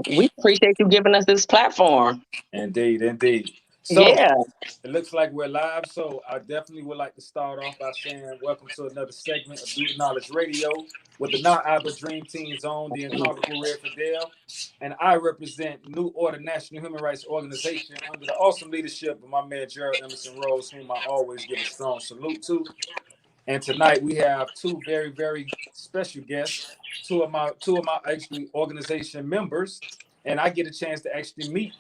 We appreciate you giving us this platform. Indeed, indeed. So Yeah. it looks like we're live. So I definitely would like to start off by saying welcome to another segment of Do the Knowledge Radio with the Not I But Dream Team Zone, the incomparable Red Fidel. And I represent New Order National Human Rights Organization under the awesome leadership of my man Gerald Emerson Rose, whom I always give a strong salute to. And tonight we have two very, very special guests, two of my actually organization members. And I get a chance to actually meet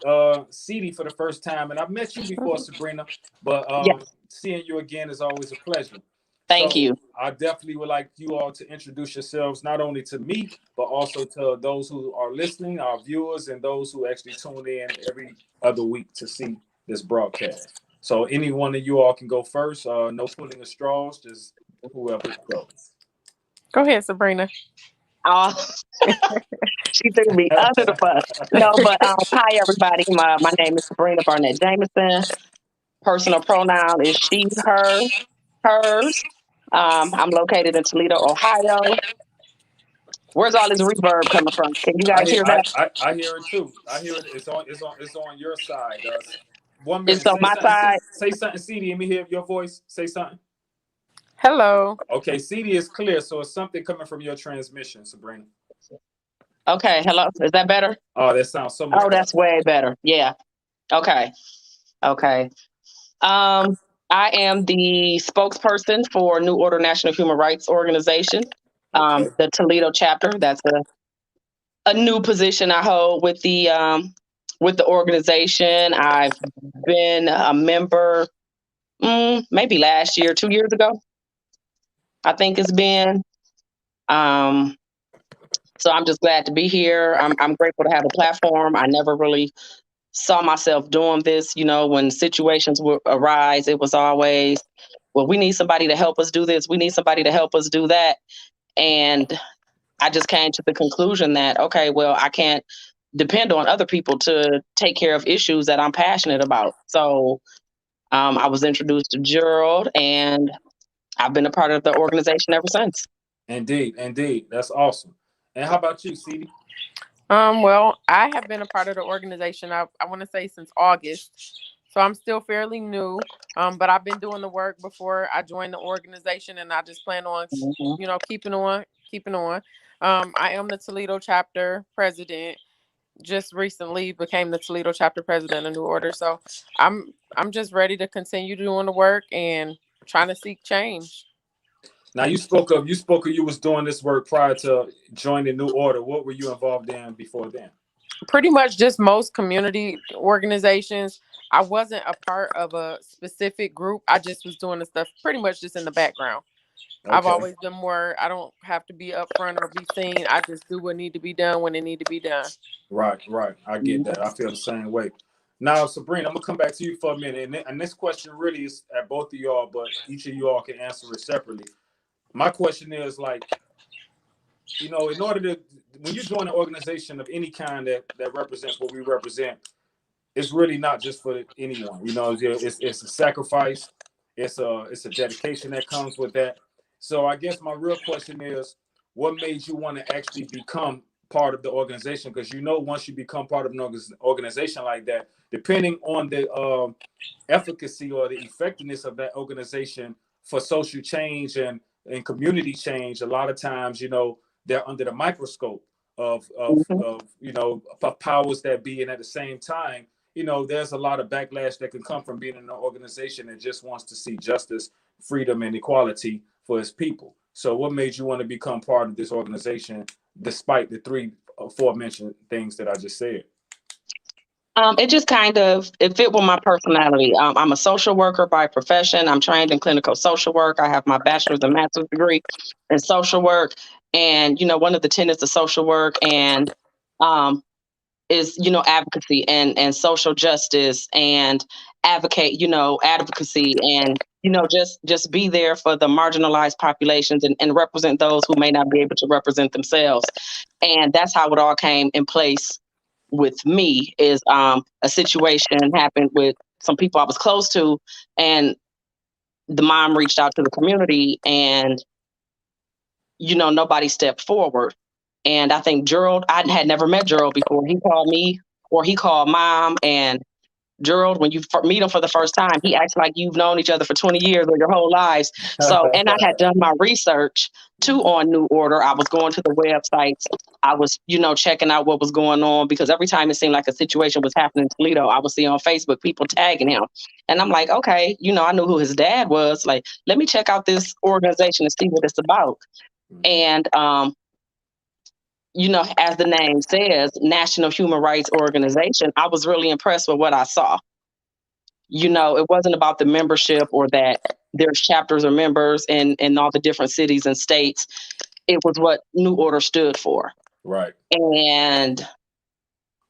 CD for the first time. And I've met you before, Sabrina, but Yeah. seeing you again is always a pleasure. Thank So you. I definitely would like you all to introduce yourselves not only to me, but also to those who are listening, our viewers, and those who actually tune in every other week to see this broadcast. So any one of you all can go first. No pulling of straws, just whoever goes. Go ahead, Sabrina. Uh, she threw me under the bus. No, but hi everybody. My name is Sabrina Barnett Jamison. Personal pronoun is she, her, hers. I'm located in Toledo, Ohio. Where's all this reverb coming from? Can you I guys hear, hear I, that? I, I hear it too. I hear it. It's on your side. 1 minute. It's on Say my something. side. Say something, CD. Let me hear your voice. Say something. Hello. Okay, CD is clear, so it's something coming from your transmission, Sabrina. Okay, hello. Is that better? Oh, that sounds so much Oh, better. that's way better. Yeah. Okay. Okay. Um, I am the spokesperson for New Order National Human Rights Organization, Okay. the Toledo chapter. That's a new position I hold with the organization. I've been a member maybe last year, 2 years ago. I think it's been. Um, so I'm just glad to be here. I'm grateful to have a platform. I never really saw myself doing this. When situations would arise, it was always, well, we need somebody to help us do this. We need somebody to help us do that. And I just came to the conclusion that, okay, well, I can't depend on other people to take care of issues that I'm passionate about. So I was introduced to Gerald, and I've been a part of the organization ever since. Indeed, indeed. That's awesome. And how about you, CD? Well, I have been a part of the organization. I want to say since August, so I'm still fairly new. But I've been doing the work before I joined the organization, and I just plan on, Mhm. keeping on, keeping on. I am the Toledo chapter president. Just recently became the Toledo chapter president of New Order. So I'm just ready to continue doing the work and trying to seek change. Now you spoke of you was doing this work prior to joining New Order. What were you involved in before then? Pretty much just most community organizations. I wasn't a part of a specific group. I just was doing the stuff pretty much just in the background. I've Okay. always been more, I don't have to be up front or be seen. I just do what need to be done when it need to be done. Right, right. I get that. I feel the same way. Now, Sabrina, I'm gonna come back to you for a minute, and this question really is at both of y'all, but each of you all can answer it separately. My question is like, in order to when you join an organization of any kind that represents what we represent, it's really not just for anyone. It's a sacrifice, it's a dedication that comes with that. So I guess my real question is, what made you want to actually become part of the organization? Because once you become part of an organization like that, depending on the efficacy or the effectiveness of that organization for social change and community change, a lot of times, they're under the microscope of of Mhm. of of powers that be, and at the same time, there's a lot of backlash that can come from being in an organization that just wants to see justice, freedom, and equality for its people. So, what made you want to become part of this organization, despite the three aforementioned things that I just said? It just kind of it fit with my personality. I'm a social worker by profession. I'm trained in clinical social work. I have my bachelor's and master's degree in social work. And one of the tenets of social work and um, is advocacy and social justice and advocacy and just be there for the marginalized populations and represent those who may not be able to represent themselves. And that's how it all came in place with me is a situation happened with some people I was close to, and the mom reached out to the community, and nobody stepped forward. And I think Gerald, I had never met Gerald before. He called me or he called mom. And Gerald, when you meet him for the first time, he acts like you've known each other for 20 years or your whole lives. So, and I had done my research too on New Order. I was going to the websites. I was, checking out what was going on because every time it seemed like a situation was happening in Toledo, I would see on Facebook people tagging him. And I'm like, okay, I knew who his dad was. Like, let me check out this organization and see what it's about. And, as the name says, National Human Rights Organization, I was really impressed with what I saw. It wasn't about the membership or that there's chapters or members in all the different cities and states. It was what New Order stood for. Right. And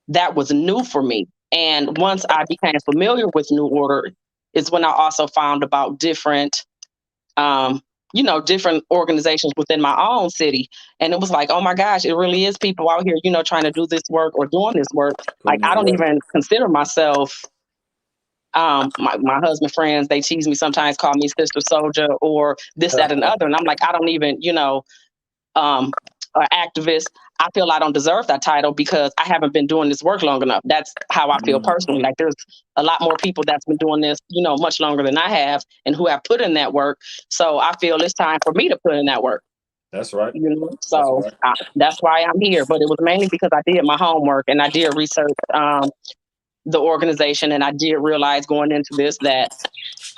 that was new for me. And once I became familiar with New Order is when I also found about different, different organizations within my own city. And it was like, oh my gosh, it really is people out here, trying to do this work or doing this work. Like, I don't even consider myself my husband friends, they tease me sometimes, call me Sister Soldier or this, that, and other. And I'm like, I don't even, an activist. I feel I don't deserve that title because I haven't been doing this work long enough. That's how I feel personally. Like, there's a lot more people that's been doing this, much longer than I have and who have put in that work. So I feel it's time for me to put in that work. That's right. So that's right. That's why I'm here. But it was mainly because I did my homework and I did research the organization, and I did realize going into this that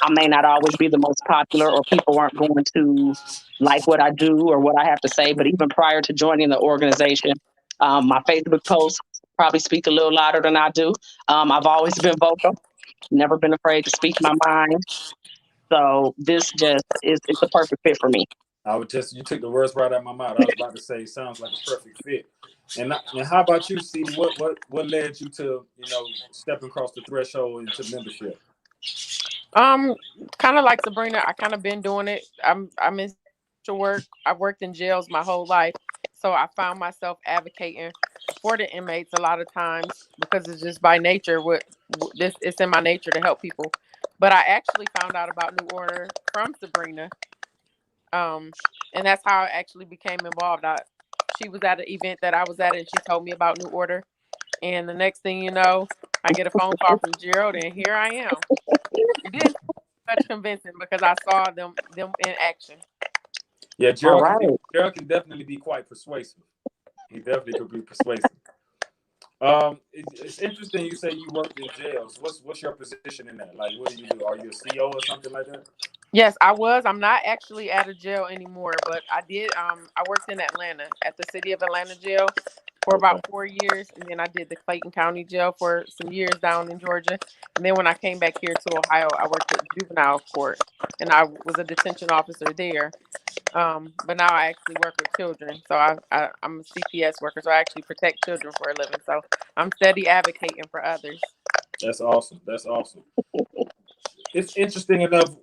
I may not always be the most popular or people aren't going to like what I do or what I have to say. But even prior to joining the organization, my Facebook posts probably speak a little louder than I do. I've always been vocal, never been afraid to speak my mind. So this just it's a perfect fit for me. You took the words right out of my mouth. I was about to say, sounds like a perfect fit. And how about you, CD? What led you to, stepping across the threshold into membership? Kind of like Sabrina, I kind of been doing it. I'm in social work. I've worked in jails my whole life, so I found myself advocating for the inmates a lot of times because it's just by nature. It's in my nature to help people. But I actually found out about New Order from Sabrina, and that's how I actually became involved. She was at an event that I was at, and she told me about New Order. And the next thing you know, I get a phone call from Gerald, and here I am. It didn't take much convincing because I saw them in action. Yeah, Gerald can definitely be quite persuasive. He definitely could be persuasive. It's interesting you say you worked in jails. What's your position in that? Like, what do you do? Are you a CO or something like that? Yes, I was. I'm not actually at a jail anymore, but I did. I worked in Atlanta at the City of Atlanta jail for about 4 years, and then I did the Clayton County Jail for some years down in Georgia. And then when I came back here to Ohio, I worked at juvenile court, and I was a detention officer there. But now I actually work with children, so I'm a CPS worker, so I actually protect children for a living. So I'm steady advocating for others. That's awesome. That's awesome. It's interesting enough.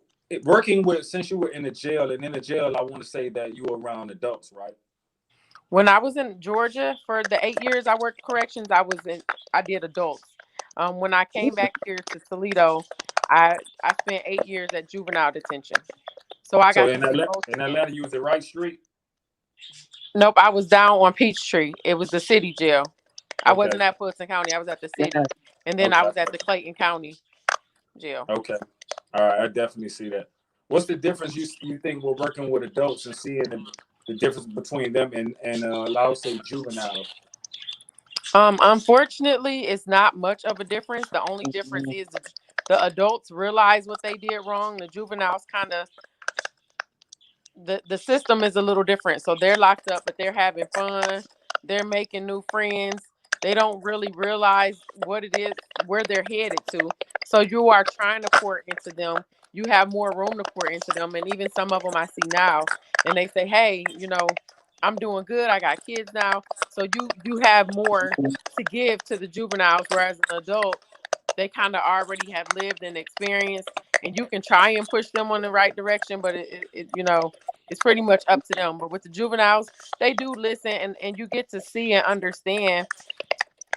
Since you were in the jail, and in the jail, I want to say that you were around adults, right? When I was in Georgia for the 8 years I worked corrections, I did adults. When I came back here to Toledo, I spent 8 years at juvenile detention. So I got in Atlanta, you was at Wright Street? Nope, I was down on Peachtree. It was the city jail. I wasn't at Fulton County. I was at the city. And then I was at the Clayton County jail. Okay. All right. I definitely see that. What's the difference you think we're working with adults and seeing the difference between them and I'll say juveniles? Unfortunately, it's not much of a difference. The only difference is the adults realize what they did wrong. The juveniles kind of the system is a little different. So they're locked up, but they're having fun. They're making new friends. They don't really realize what it is, where they're headed to. So you are trying to pour into them. You have more room to pour into them. And even some of them I see now, and they say, hey, I'm doing good. I got kids now. So you have more to give to the juveniles, whereas an adult, they kind of already have lived and experienced, and you can try and push them on the right direction, but it's pretty much up to them. But with the juveniles, they do listen, and you get to see and understand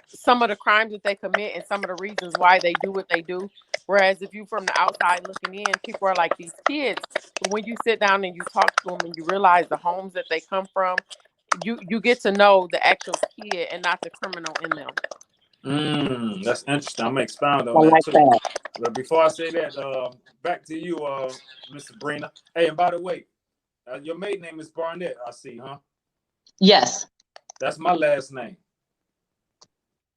some of the crimes that they commit and some of the reasons why they do what they do. Whereas if you from the outside looking in, people are like these kids. But when you sit down and you talk to them and you realize the homes that they come from you get to know the actual kid and not the criminal in them. That's interesting. I'm gonna expound I on that like too. that. But before I say that, back to you, Miss Sabrina. Hey, and by the way, your maiden name is Barnett. I see, huh? Yes, That's my last name.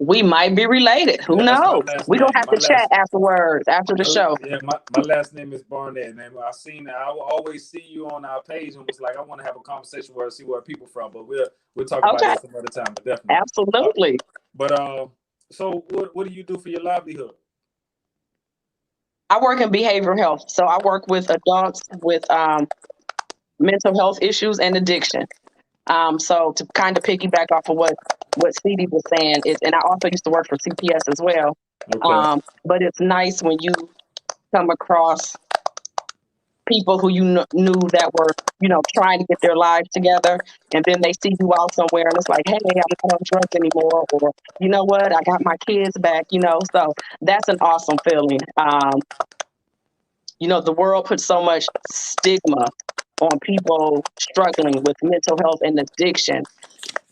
we might be related. Who Yeah, that's my knows? last We're gonna name. have to chat afterwards, after the show. Yeah, my last name is Barnett, and I seen that. I will always see you on our page, and was like, I want to have a conversation where I see where people from, but we'll talk about Okay, that some other time. But definitely. absolutely. So what do you do for your livelihood? I work in behavioral health, so I work with adults with mental health issues and addiction. So to kind of piggyback off of what CD was saying is, and I also used to work for CPS as well. Okay. But it's nice when you come across people who you knew that were, trying to get their lives together, and then they see you out somewhere, and it's like, hey, I'm not on drugs anymore, or you know what, I got my kids back. So that's an awesome feeling. The world puts so much stigma on people struggling with mental health and addiction.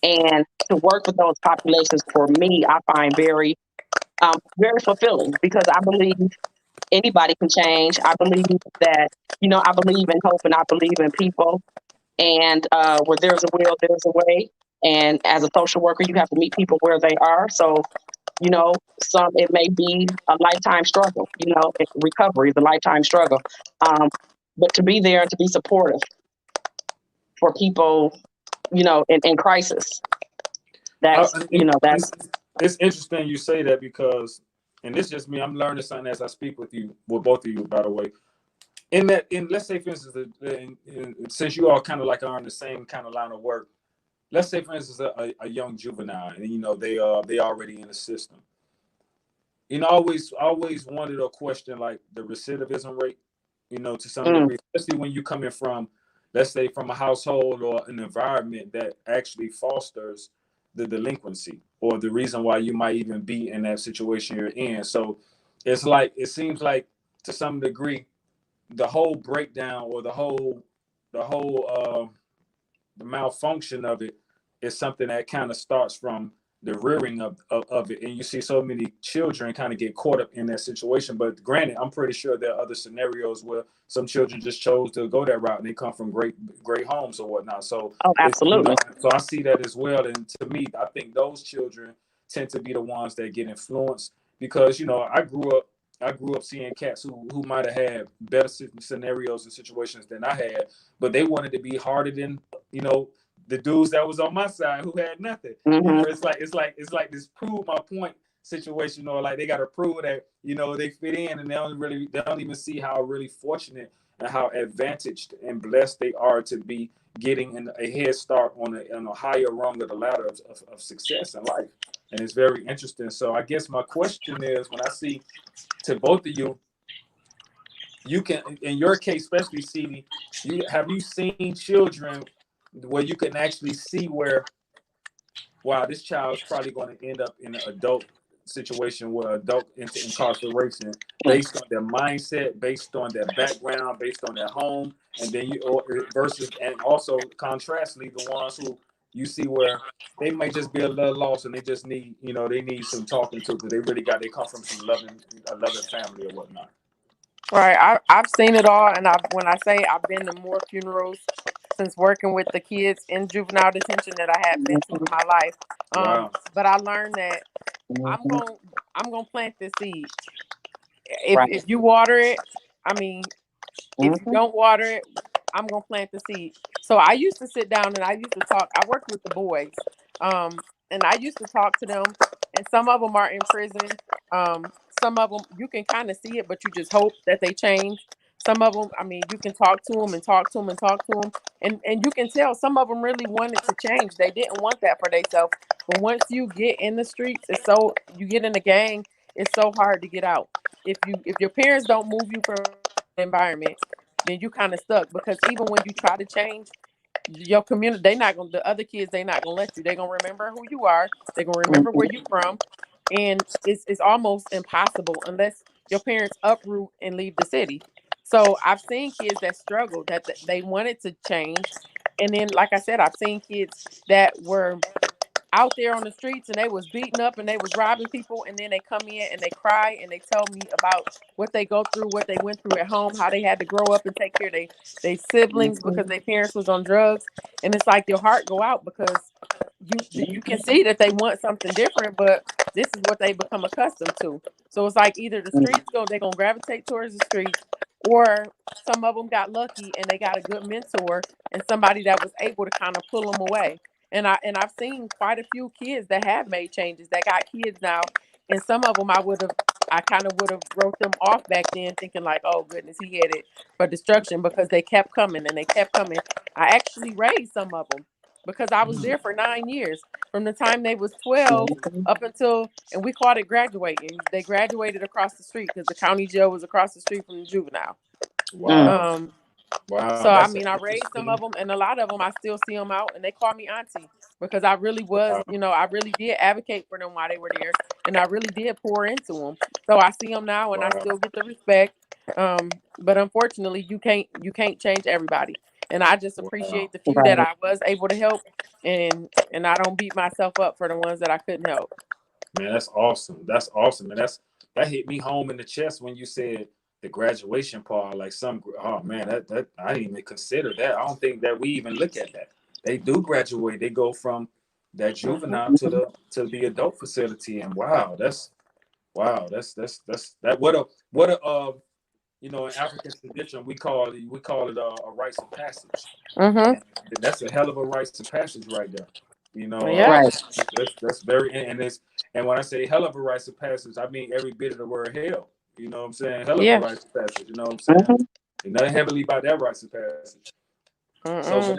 And to work with those populations for me, I find very fulfilling because I believe anybody can change. I believe that, I believe in hope and I believe in people. And where there's a will, there's a way. And as a social worker, you have to meet people where they are. So, it may be a lifetime struggle. Recovery is a lifetime struggle. But to be there and to be supportive for people, in crisis, that's, that's, It's interesting you say that because, and this is just me. I'm learning something as I speak with both of you, by the way. Let's say, for instance, since you all kind of like are in the same kind of line of work, let's say, for instance, a young juvenile, and they already in the system. Always wanted a question like the recidivism rate, to some degree, especially when you coming from, let's say, from a household or an environment that actually fosters the delinquency or the reason why you might even be in that situation you're in. So it seems like to some degree, the whole breakdown or the malfunction of it is something that kind of starts from the rearing of it. And you see so many children kind of get caught up in that situation. But granted, I'm pretty sure there are other scenarios where some children just chose to go that route and they come from great homes or whatnot. So absolutely. So I see that as well. And to me, I think those children tend to be the ones that get influenced because, I grew up seeing cats who might have had better scenarios and situations than I had, but they wanted to be harder than, the dudes that was on my side who had nothing. It's like this prove my point situation, or like they got to prove that they fit in, and they don't even see how really fortunate and how advantaged and blessed they are to be getting a head start on a higher rung of the ladder of success in life. And it's very interesting. So I guess my question is, when I see to both of you, you can, in your case, especially CD, have you seen children where you can actually see where, wow, this child's probably going to end up in an adult situation where adult into incarceration based on their mindset, based on their background, based on their home, and then versus, and also contrastly, the ones who you see where they might just be a little lost and they just need, they need some talking to because they come from some a loving family or whatnot. Right. I've seen it all, and when I say I've been to more funerals since working with the kids in juvenile detention that I had been to in my life. Wow. But I learned that I'm gonna plant this seed. If you water it, I mean, if you don't water it, I'm gonna plant the seed. So I used to sit down and I used to talk. I worked with the boys, and I used to talk to them. And some of them are in prison. Some of them you can kind of see it, but you just hope that they change. Some of them, I mean, you can talk to them and talk to them and talk to them, and you can tell some of them really wanted to change. They didn't want that for themselves. But once you get in the streets, you get in the gang. It's so hard to get out. If your parents don't move you from the environment, then you kind of stuck, because even when you try to change your community, the other kids, they not gonna let you. They're gonna remember who you are. They're gonna remember where you're from. And it's almost impossible unless your parents uproot and leave the city. So I've seen kids that struggle, that they wanted to change, And then, like I said, I've seen kids that were out there on the streets and they was beating up and they was robbing people, and then they come in and they cry and they tell me about what they go through, what they went through at home, how they had to grow up and take care of they siblings because their parents was on drugs. And it's like your heart go out, because you can see that they want something different, but this is what they become accustomed to. So it's like either the streets they're gonna gravitate towards the streets, or some of them got lucky and they got a good mentor and somebody that was able to kind of pull them away. And I've seen quite a few kids that have made changes, that got kids now. And some of them I kind of would have wrote them off back then, thinking like, oh goodness, he headed for destruction, because they kept coming and they kept coming. I actually raised some of them because I was there for 9 years, from the time they was 12 up until, and we called it graduating. They graduated across the street because the county jail was across the street from the juvenile. Wow. So I mean, I raised some of them, and a lot of them I still see them out, and they call me auntie, because I really was, I really did advocate for them while they were there, and I really did pour into them. So I see them now, and I still get the respect. But unfortunately, you can't change everybody, and I just appreciate the few that I was able to help, and I don't beat myself up for the ones that I couldn't help. Man, that's awesome. That's awesome, and that hit me home in the chest when you said the graduation part. Like oh man, that I didn't even consider that. I don't think that we even look at that. They do graduate. They go from that juvenile to the adult facility, and that's that. What a in African tradition we call it a rites of passage. That's a hell of a rites of passage right there. That's very, and when I say hell of a rites of passage, I mean every bit of the word hell. You know what I'm saying? Hell of a rites of passage. You know what I'm saying? And nothing heavily about that rites of passage. So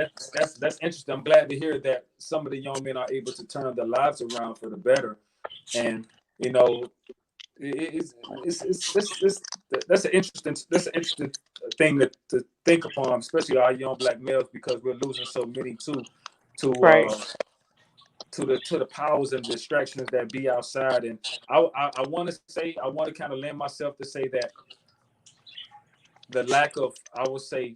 that's interesting. I'm glad to hear that some of the young men are able to turn their lives around for the better. And that's an interesting thing to think upon, especially our young black males, because we're losing so many to the powers and distractions that be outside. And I want to kind of lend myself to say that the lack of, I would say,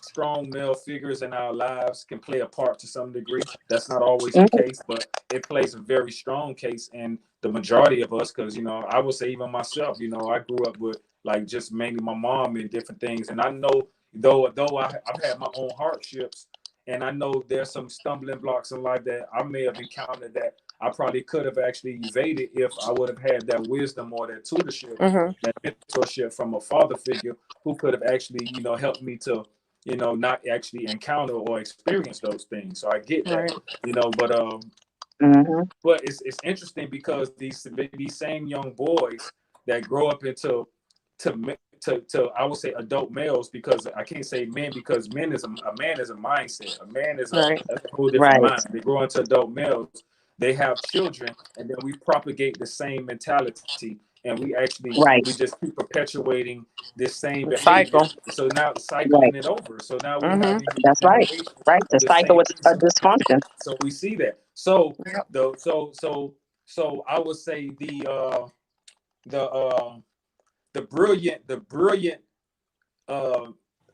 strong male figures in our lives can play a part to some degree. That's not always the case, but it plays a very strong case in the majority of us, because I would say even myself, I grew up with like just mainly my mom and different things, and I know though I've had my own hardships, and I know there's some stumbling blocks in life that I may have encountered that I probably could have actually evaded if I would have had that wisdom or that tutorship, that mentorship from a father figure who could have actually helped me to not actually encounter or experience those things. So I get that, but it's interesting because these same young boys that grow up into I would say adult males, because I can't say men, because a man is a mindset. A man is that's a whole different mind. They grow into adult males. They have children, and then we propagate the same mentality, and we just keep perpetuating this same behavior. So now cycling it over. So now we're having generations of the cycle same with a dysfunction. So we see that. So I would say the brilliant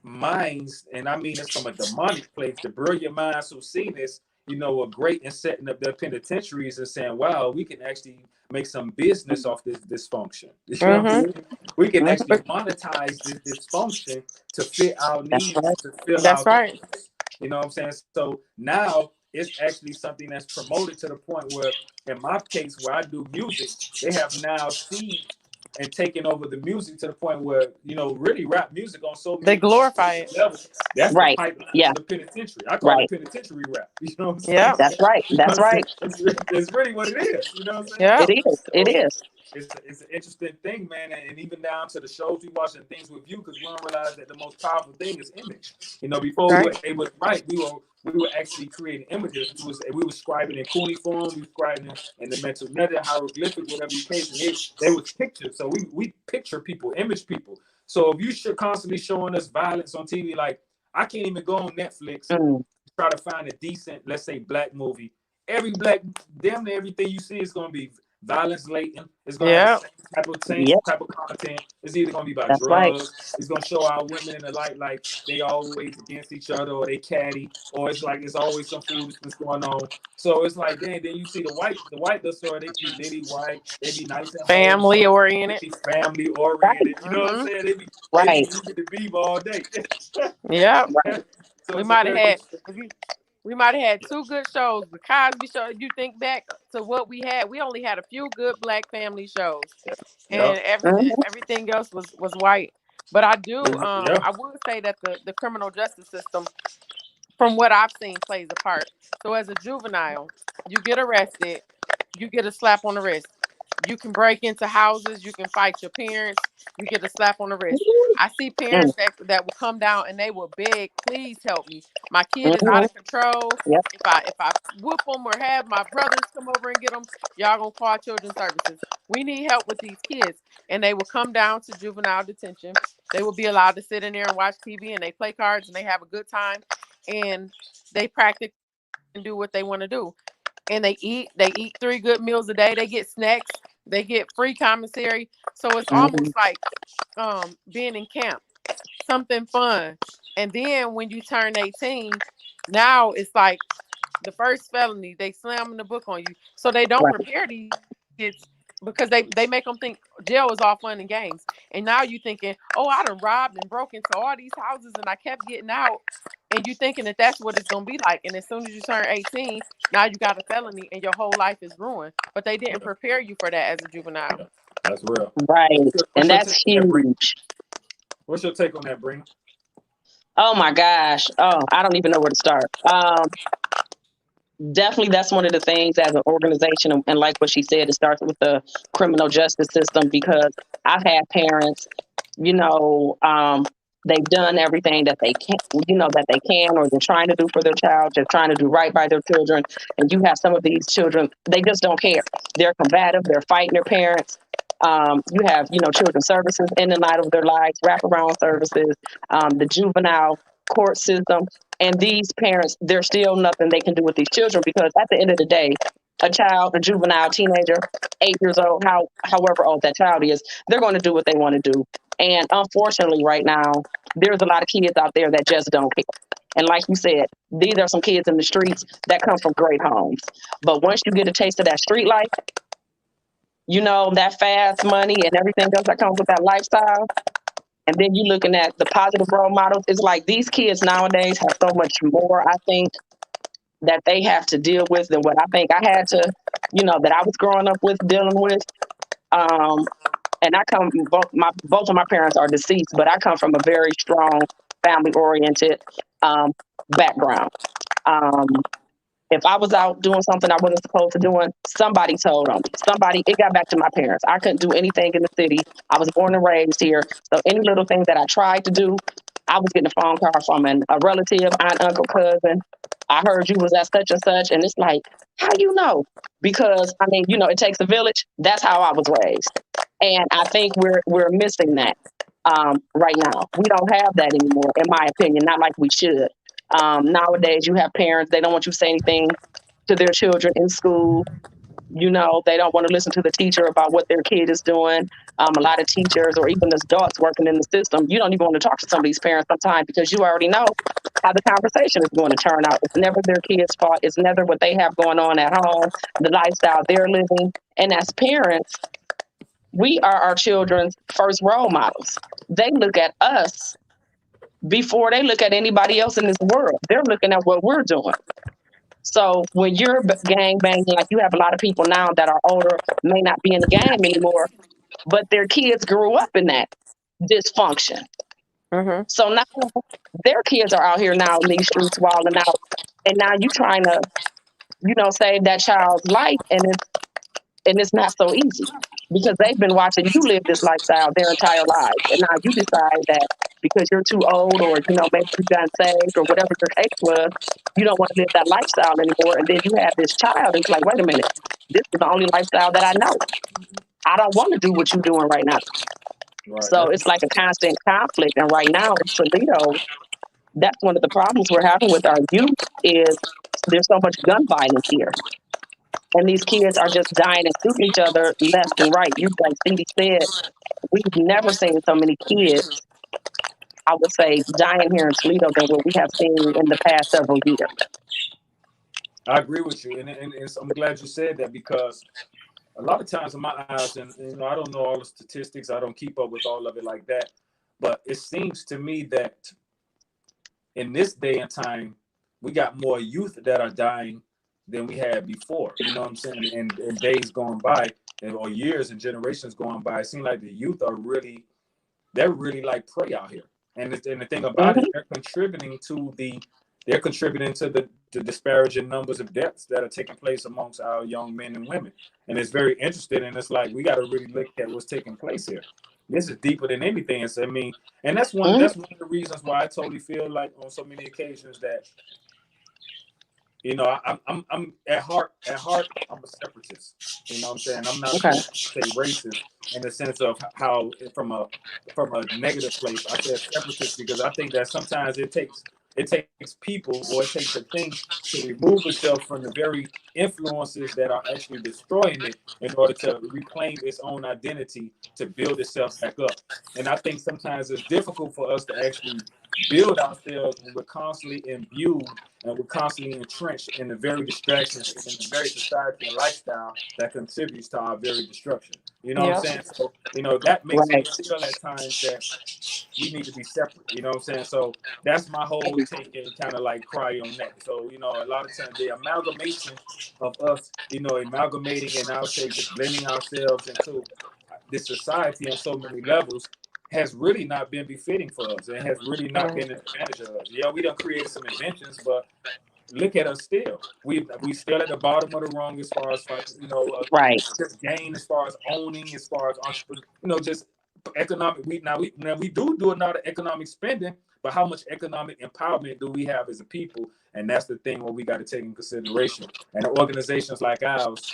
minds, and I mean this from a demonic place, the brilliant minds who see this, are great in setting up their penitentiaries and saying, wow, we can actually make some business off this dysfunction. You know what I'm saying? We can actually monetize this dysfunction to fit our needs, to fill our purpose. You know what I'm saying? So now it's actually something that's promoted to the point where, in my case, where I do music, they have now seized and taking over the music to the point where really rap music on so many they glorify it levels. That's the pipeline to the penitentiary. I call it penitentiary rap. You know what I'm saying? Yeah, that's right. That's right. It's really what it is. You know what I'm saying? Yeah, it is. It's an interesting thing, man, and even down to the shows we watch and things with you, because we don't realize that the most powerful thing is image. Before we were able to write, we were actually creating images. We were scribing in cuneiform, we were scribing in the mental method, hieroglyphic, whatever the case. And they was pictures, so we picture people, image people. So if you should constantly showing us violence on TV, like I can't even go on Netflix try to find a decent, let's say, black movie. Damn near everything you see is going to be violence latent. It's gonna have the same Yep. type of content. It's either gonna be about That's right. drugs. It's gonna show our women in the light like they always against each other, or they catty, or it's like it's always some foolishness going on. So it's like then you see the white the story. They be litty white. They be nice and Family wholesome. They oriented. be family Right. oriented. You know what I'm saying? They be Right. using the beaver all day. Yep. Right. So We it's a might have very had we might have had 2 good shows. The Cosby Show. You think back to what we had. We only had a few good black family shows, yeah. and everything else was white. But I do Yeah. I would say that the criminal justice system, from what I've seen, plays a part. So as a juvenile, you get arrested, you get a slap on the wrist. You can break into houses, you can fight your parents, you get a slap on the wrist. I see Mm. parents that will come down and they will beg, please help me. My kid is out Mhm. of control. Yep. If I whoop them or have my brothers come over and get them, y'all gonna call children's services. We need help with these kids. And they will come down to juvenile detention. They will be allowed to sit in there and watch TV and they play cards and they have a good time and they practice and do what they want to do. And they eat 3 good meals a day. They get snacks, they get free commissary. So it's Mhm. almost like being in camp, something fun. And then when you turn 18, now it's like the first felony, they slamming the book on you. So they don't Right. prepare these kids because they make them think jail is all fun and games. And now you thinking, oh, I done robbed and broke into all these houses and I kept getting out. And you thinking that that's what it's gonna be like. And as soon as you turn 18, now you got a felony and your whole life is ruined. But they didn't prepare you for that as a juvenile. Yeah. That's real. Right. What's And your that's take on that, Brina? huge. What's your take on that, Brina? Oh my gosh. Oh, I don't even know where to start. Definitely that's one of the things as an organization, and like what she said, it starts with the criminal justice system, because I've had parents, you know, they've done everything that they can, that they can, or they're trying to do for their child, they're trying to do right by their children. And you have some of these children, they just don't care. They're combative, they're fighting their parents. You have, children's services in and out of their lives, wraparound services, the juvenile court system. And these parents, there's still nothing they can do with these children, because at the end of the day, a child, a juvenile, teenager, 8 years old, however old that child is, they're going to do what they want to do. And unfortunately, right now, there's a lot of kids out there that just don't care. And like you said, these are some kids in the streets that come from great homes. But once you get a taste of that street life, that fast money and everything else that comes with that lifestyle, and then you looking at the positive role models, it's like these kids nowadays have so much more, I think, that they have to deal with than what I think I had to, that I was growing up with, dealing with. Um, and I come, both of my parents are deceased, but I come from a very strong family oriented background. Um, if I was out doing something I wasn't supposed to doing, somebody told on me. It got back to my parents. I couldn't do anything in the city. I was born and raised here. So any little thing that I tried to do, I was getting a phone call from a relative, aunt, uncle, cousin. I heard you was at such and such. And it's like, how you know? Because I mean, it takes a village. That's how I was raised. And I think we're missing that right now. We don't have that anymore, in my opinion, not like we should. Nowadays, you have parents, they don't want you to say anything to their children in school. They don't want to listen to the teacher about what their kid is doing. A lot of teachers, or even adults working in the system, you don't even want to talk to some of these parents sometimes, because you already know how the conversation is going to turn out. It's never their kid's fault. It's never what they have going on at home, the lifestyle they're living. And as parents, we are our children's first role models. They look at us before they look at anybody else in this world. They're looking at what we're doing. So when you're gang banging, like you have a lot of people now that are older, may not be in the game anymore, but their kids grew up in that dysfunction. Mm-hmm. So now their kids are out here now in these streets wilding out. And now you trying to, save that child's life. And it's not so easy, because they've been watching you live this lifestyle their entire lives. And now you decide that because you're too old, or, maybe you got saved, or whatever your case was, you don't want to live that lifestyle anymore. And then you have this child, and it's like, wait a minute, this is the only lifestyle that I know. I don't want to do what you're doing right now. Right. So it's like a constant conflict. And right now in Toledo, that's one of the problems we're having with our youth, is there's so much gun violence here. and these kids are just dying and shooting each other left and right. You, like Cindy said, we've never seen so many kids, I would say, dying here in Toledo than what we have seen in the past several years. I agree with you, and I'm glad you said that, because a lot of times in my eyes, and I don't know all the statistics, I don't keep up with all of it like that, but it seems to me that in this day and time, we got more youth that are dying than we had before. You know what I'm saying? In days going by, or years and generations going by, it seems like the youth are really, they're really like prey out here. And the thing about it, they're contributing to the disparaging numbers of deaths that are taking place amongst our young men and women. And it's very interesting. And it's like, we got to really look at what's taking place here. This is deeper than anything. I mean, and that's one of the reasons why I totally feel like on so many occasions that, I'm at heart, I'm a separatist. You know what I'm saying? I'm not Okay. say racist in the sense of how from a negative place. I say separatist because I think that sometimes it takes people, or it takes a thing to remove itself from the very influences that are actually destroying it in order to reclaim its own identity, to build itself back up. And I think sometimes it's difficult for us to actually build ourselves when we're constantly imbued and we're constantly entrenched in the very distractions and in the very society and lifestyle that contributes to our very destruction. You know what I'm saying? So, that makes me feel at times that we need to be separate. You know what I'm saying? So that's my whole take and kind of like cry on that. So, a lot of times the amalgamation of us, amalgamating and I would say just blending ourselves into this society on so many levels has really not been befitting for us. It has really not been an advantage of us. Yeah, we done created some inventions, but look at us still. We still at the bottom of the rung as far as just gain, as far as owning, as far as just economic. We do a lot of economic spending, but how much economic empowerment do we have as a people? And that's the thing what we got to take in consideration. And organizations like ours,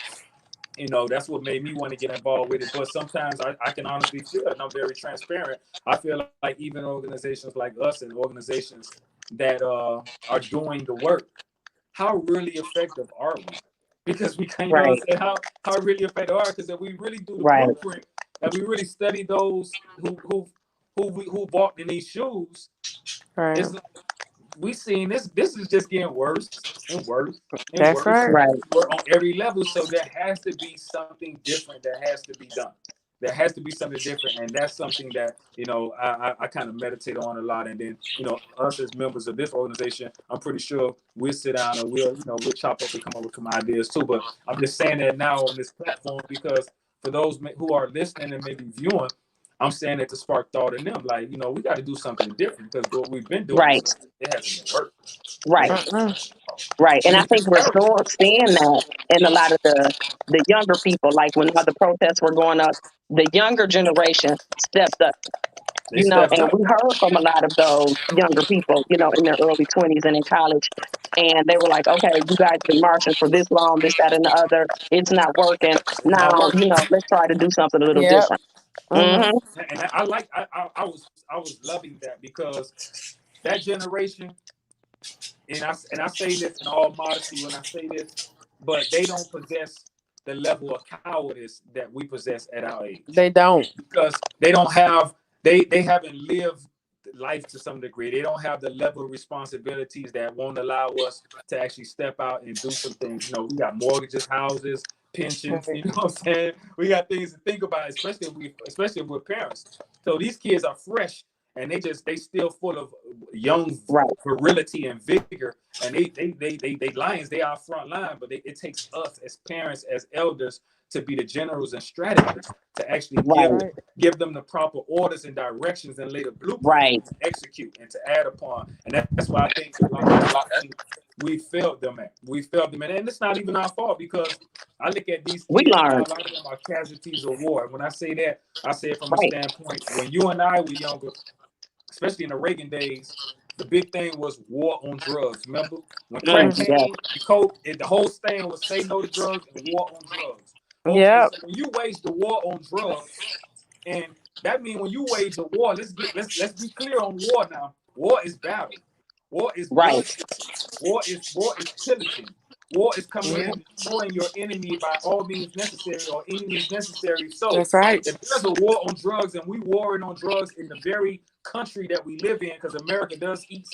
that's what made me want to get involved with it. But sometimes I can honestly feel, and I'm very transparent, I feel like even organizations like us and organizations that are doing the work, how really effective are we? Because we can't say how really effective are, because if we really do the blueprint and we really study those who walked in these shoes, it's like, we seen this is just getting worse and worse and That's worse. right. We're on every level. So there has to be something different that has to be done. There has to be something different. And that's something that, I kind of meditate on a lot. And then, us as members of this organization, I'm pretty sure we'll sit down and we'll chop up and come up with some ideas too. But I'm just saying that now on this platform, because for those who are listening and maybe viewing, I'm saying that to spark thought in them. Like, we got to do something different, because what we've been doing, it hasn't worked. Right. And I think we're seeing that in a lot of the younger people. Like when all the protests were going up, the younger generation stepped up. And we heard from a lot of those younger people, in their early 20s and in college. And they were like, okay, you guys been marching for this long, this, that, and the other. It's not working. Now, let's try to do something a little different. And I was loving that, because that generation, and I say this in all modesty when I say this, but they don't possess the level of cowardice that we possess at our age. They don't, because they don't have they haven't lived life to some degree. They don't have the level of responsibilities that won't allow us to actually step out and do some things. We got mortgages, houses, pensions. You know what I'm saying? We got things to think about, especially if we're parents. So these kids are fresh, and they still full of young virility and vigor, and they lions. They are front line, but it takes us as parents, as elders, to be the generals and strategists, to actually give them the proper orders and directions and lay the blueprint to execute and to add upon. And that's why I think we failed them at. And it's not even our fault, because I look at these kids, a lot of them are casualties of war. And when I say that, I say it from a standpoint, when you and I were younger, especially in the Reagan days, the big thing was war on drugs. Remember? When crack came, the whole stand was say no to drugs and war on drugs. Okay, so when you wage the war on drugs, and that means when you wage the war, let's be clear on war now. War is battle. War is bloodshed. War is pillaging. War is coming in, destroying your enemy by all means necessary or any means necessary. So that's right. if there's a war on drugs and we warring on drugs in the very country that we live in, because America does eat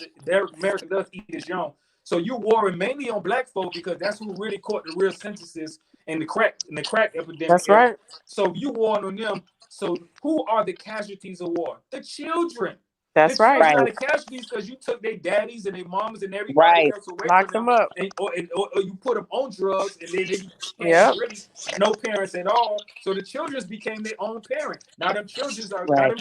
its young. So you warring mainly on black folk because that's who really caught the real sentences in the crack epidemic. That's right. So you warring on them. So who are the casualties of war? The children. That's the right. children are the casualties because you took their daddies and their mamas and everybody Right. else away Lock from them up. or you put them on drugs and then they Yep. really no parents at all. So the children became their own parent. Now them children are grown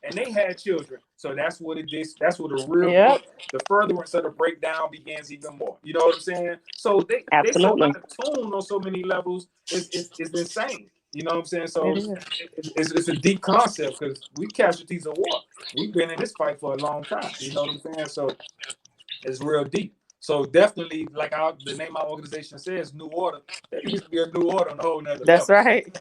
and they had children. So that's what it is. That's what the real the furtherance of the breakdown begins even more. You know what I'm saying? So they so out of tune on so many levels. It's insane. You know what I'm saying? So it's a deep concept because we casualties of war. We've been in this fight for a long time. You know what I'm saying? So it's real deep. So definitely, like the name of our organization says, New Order. There needs to be a new order on a whole nother level. That's right.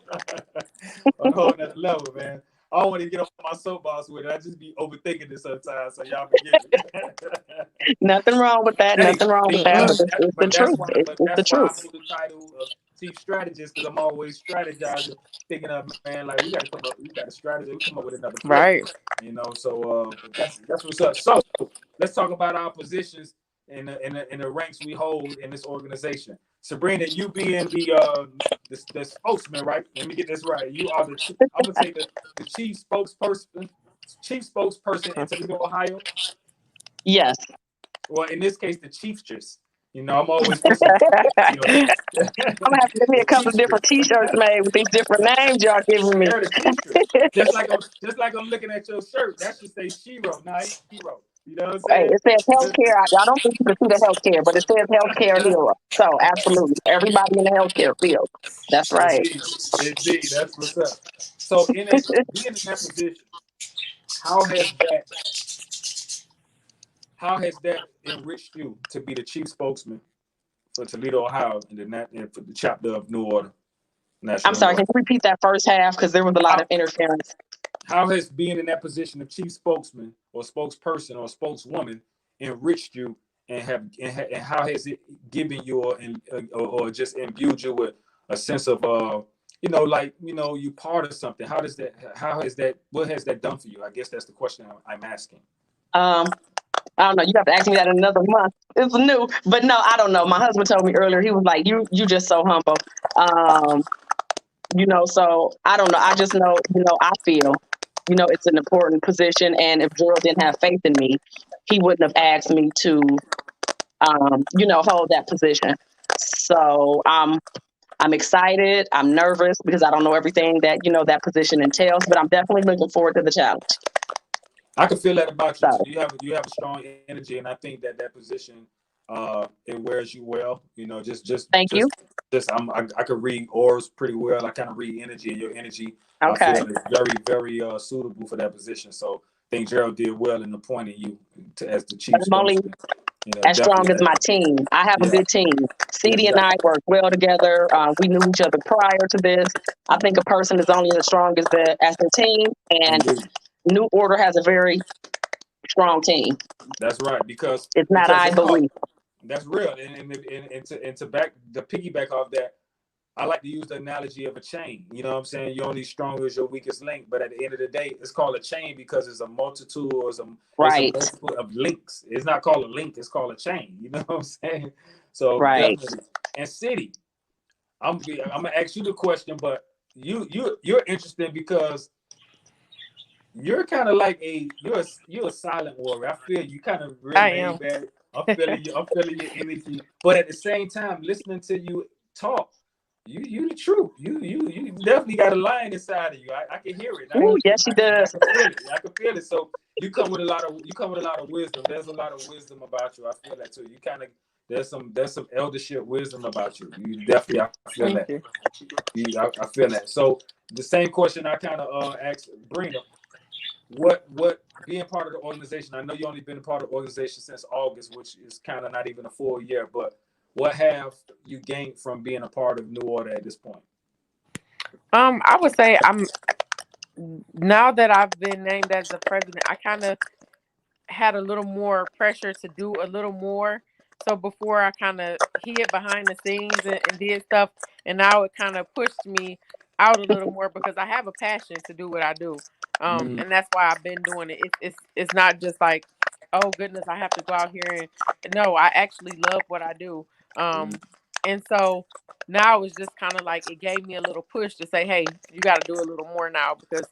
On a whole nother level, man. I don't want to get off my soapbox with it. I just be overthinking it sometimes, so y'all forgive me. Nothing wrong with that. Nothing wrong with that. But it's the truth. It's the truth. I hold the title of chief strategist because I'm always strategizing, thinking of, man, like we got to strategize. We come up with another play, right? You know, so that's what's up. So let's talk about our positions in the ranks we hold in this organization. Sabrina, you being the spokesman, right? Let me get this right. You are I'm gonna say the chief spokesperson in Toledo, Ohio. Yes. Well, in this case, the chiefstress. You know, I'm always pushing. I'm gonna have to give me a couple of different T-shirts made with these different names y'all giving me. just like I'm looking at your shirt. That should say Shiro, not Hero. You know what I'm saying? Hey, it says healthcare. I don't think you can see the healthcare, but it says healthcare hero. So absolutely, everybody in the healthcare field. That's right. Indeed. That's what's up. So being in that position, how has that enriched you to be the chief spokesman for Toledo, Ohio, and for the chapter of New Order? I'm sorry, can you repeat that first half because there was a lot of interference. How has being in that position of chief spokesman or spokesperson or spokeswoman enriched you, and how has it given you or just imbued you with a sense of you part of something? What has that done for you? I guess that's the question I'm asking. I don't know. You have to ask me that in another month. It's new, but no, I don't know. My husband told me earlier. He was like, "You just so humble." So I don't know. I just know. I feel. It's an important position, and if Gerald didn't have faith in me, he wouldn't have asked me to, hold that position. So I'm excited. I'm nervous because I don't know everything that that position entails, but I'm definitely looking forward to the challenge. I can feel that about you. So you have a strong energy, and I think that position it wears you well. Thank you. I could read auras pretty well. I kind of read energy, and your energy okay. I feel is very, very suitable for that position. So I think Gerald did well in appointing you as the chief spokesman. As strong as my team. I have a good team. CD and I work well together. We knew each other prior to this. I think a person is only as strong as their team, and New Order has a very strong team. That's right, because it's not I believe. That's real, and to piggyback off that, I like to use the analogy of a chain. You know what I'm saying? You're only strong as your weakest link, but at the end of the day, it's called a chain because it's a multitude or it's a multiple of links. It's not called a link; it's called a chain. You know what I'm saying? So definitely. And City, I'm gonna ask you the question, but you're interesting because you're kind of like you're a silent warrior. I feel you kind of really bad. I'm feeling your energy, but at the same time, listening to you talk. You the truth. You definitely got a lion inside of you. I can hear it. Yes, she does. I can feel it. So you come with a lot of wisdom. There's a lot of wisdom about you. I feel that too. You kind of there's some eldership wisdom about you. You definitely I feel that. I feel that. So the same question I kind of asked Brina. What being part of the organization? I know you only been a part of the organization since August, which is kind of not even a full year, but what have you gained from being a part of New Order at this point? I would say now that I've been named as the president, I kind of had a little more pressure to do a little more So before I kind of hid behind the scenes and did stuff, and now it kind of pushed me out a little more because I have a passion to do what I do. And that's why I've been doing it. It's not just like, oh goodness, I have to go out here and no, I actually love what I do. And so now it's just kind of like it gave me a little push to say, hey, you got to do a little more now because